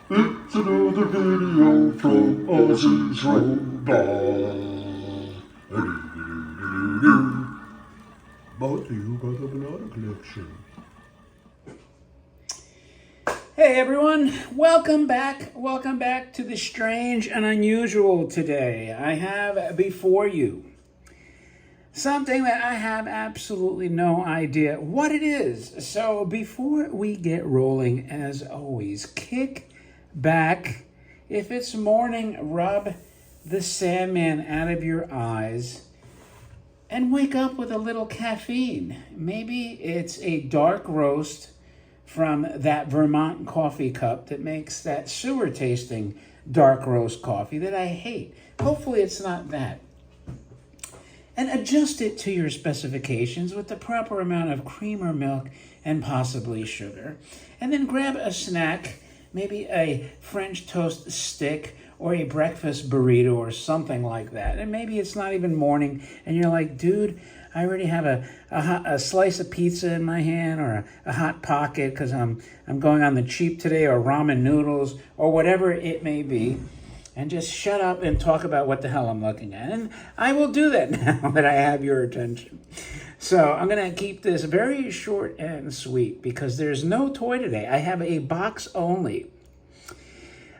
It's another video from Ozzy's Robot. Brought to you by the Banana Collection. Hey everyone, welcome back to the strange and unusual today. I have before you something that I have absolutely no idea what it is. So before we get rolling, as always, kick back. If it's morning, rub the Sandman out of your eyes and wake up with a little caffeine. Maybe it's a dark roast from that Vermont coffee cup that makes that sewer tasting dark roast coffee that I hate. Hopefully it's not that. And adjust it to your specifications with the proper amount of cream or milk and possibly sugar. And then grab a snack, maybe a French toast stick or a breakfast burrito or something like that. And maybe it's not even morning and you're like, dude, I already have a slice of pizza in my hand or a Hot Pocket because I'm going on the cheap today, or ramen noodles or whatever it may be. And just shut up and talk about what the hell I'm looking at. And I will do that now that I have your attention. So I'm going to keep this very short and sweet because there's no toy today. I have a box only.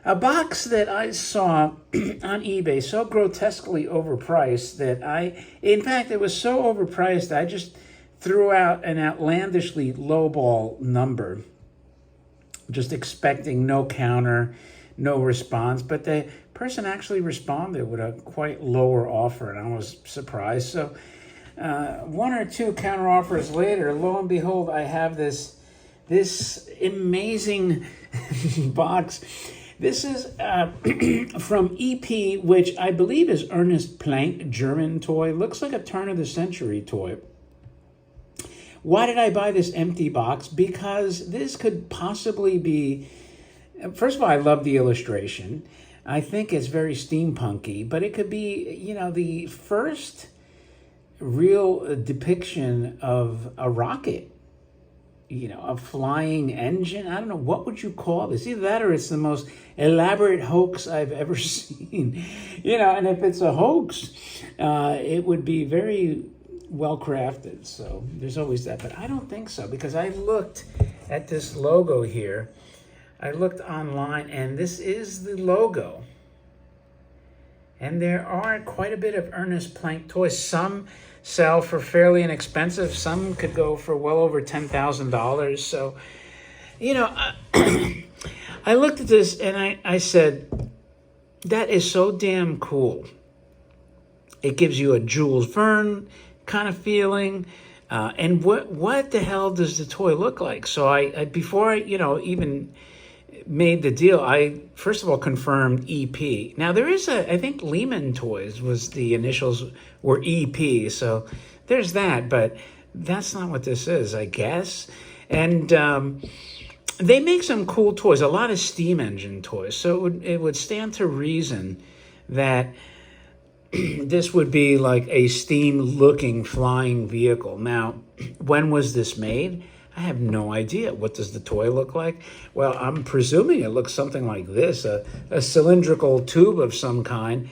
A box that I saw on eBay so grotesquely overpriced that in fact, it was so overpriced I just threw out an outlandishly lowball number, just expecting no counter, no response. But the person actually responded with a quite lower offer, and I was surprised. So one or two counter offers later, lo and behold, I have this amazing box. This is from EP, which I believe is Ernst Plank, German toy. Looks like a turn of the century toy. Why did I buy this empty box? Because this could possibly be, first of all, I love the illustration. I think it's very steampunky, but it could be, the first real depiction of a rocket. A flying engine. I don't know, what would you call this? Either that or it's the most elaborate hoax I've ever seen. And if it's a hoax, it would be very well crafted. So there's always that. But I don't think so, because I looked at this logo here. I looked online, and this is the logo. And there are quite a bit of Ernst Plank toys. Some sell for fairly inexpensive. Some could go for well over $10,000. So, I looked at this and I said, that is so damn cool. It gives you a Jules Verne kind of feeling. And what the hell does the toy look like? So I before I, even made the deal, I first of all confirmed EP. Now there is I think Lehman Toys was the initials were EP, so there's that, but that's not what this is, I guess. And they make some cool toys, a lot of steam engine toys, so it would stand to reason that this would be like a steam-looking flying vehicle. Now, when was this made? I have no idea. What does the toy look like? Well, I'm presuming it looks something like this, a cylindrical tube of some kind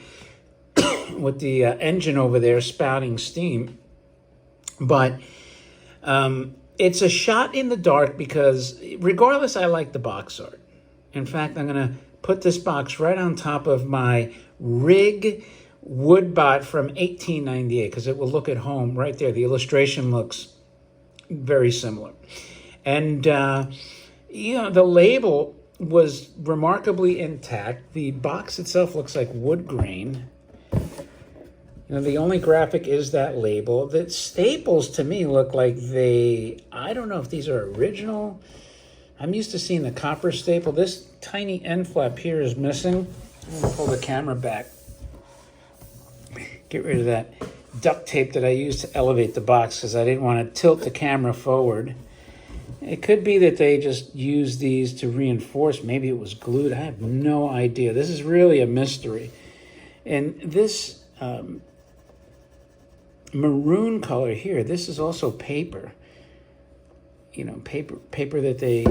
with the engine over there spouting steam. But it's a shot in the dark because regardless, I like the box art. In fact, I'm going to put this box right on top of my Rig Woodbot from 1898 because it will look at home right there. The illustration looks very similar. And, the label was remarkably intact. The box itself looks like wood grain. The only graphic is that label. The staples to me look like I don't know if these are original. I'm used to seeing the copper staple. This tiny end flap here is missing. I'm going to pull the camera back. Get rid of that duct tape that I used to elevate the box because I didn't want to tilt the camera forward. It could be that they just used these to reinforce. Maybe it was glued. I have no idea. This is really a mystery. And this maroon color here, this is also paper. Paper that they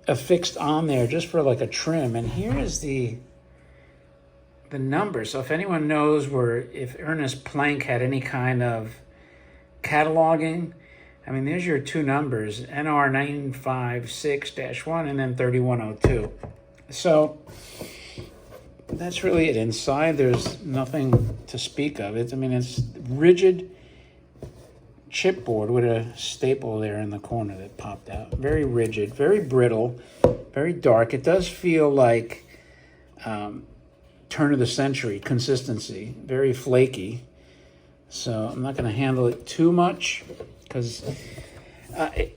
affixed on there just for like a trim. And here is the number. So if anyone knows if Ernest Planck had any kind of cataloging, I mean, there's your two numbers, NR956-1 and then 3102. So that's really it. Inside, there's nothing to speak of. I mean, it's rigid chipboard with a staple there in the corner that popped out. Very rigid, very brittle, very dark. It does feel like turn of the century consistency, very flaky. So I'm not going to handle it too much because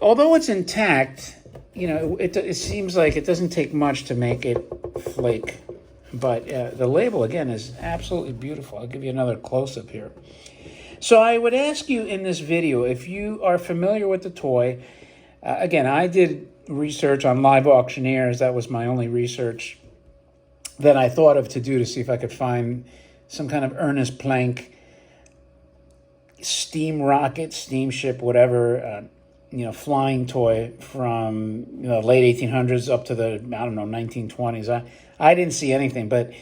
although it's intact, you know, it seems like it doesn't take much to make it flake. But the label, again, is absolutely beautiful. I'll give you another close-up here. So I would ask you in this video, if you are familiar with the toy, again, I did research on Live Auctioneers. That was my only research that I thought of to do to see if I could find some kind of Ernest Planck steam rocket, steamship, whatever, flying toy from late 1800s up to the, 1920s. I didn't see anything, but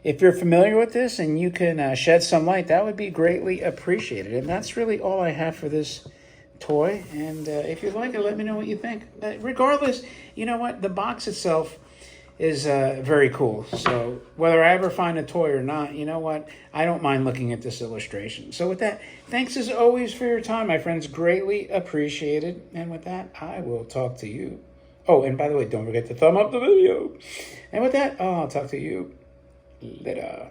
if you're familiar with this and you can shed some light, that would be greatly appreciated. And that's really all I have for this toy. And if you like it, let me know what you think. Regardless, you know what? The box itself is very cool. So whether I ever find a toy or not, you know what? I don't mind looking at this illustration. So with that, thanks as always for your time, my friends. Greatly appreciated. And with that, I will talk to you. Oh, and by the way, don't forget to thumb up the video. And with that, I'll talk to you later.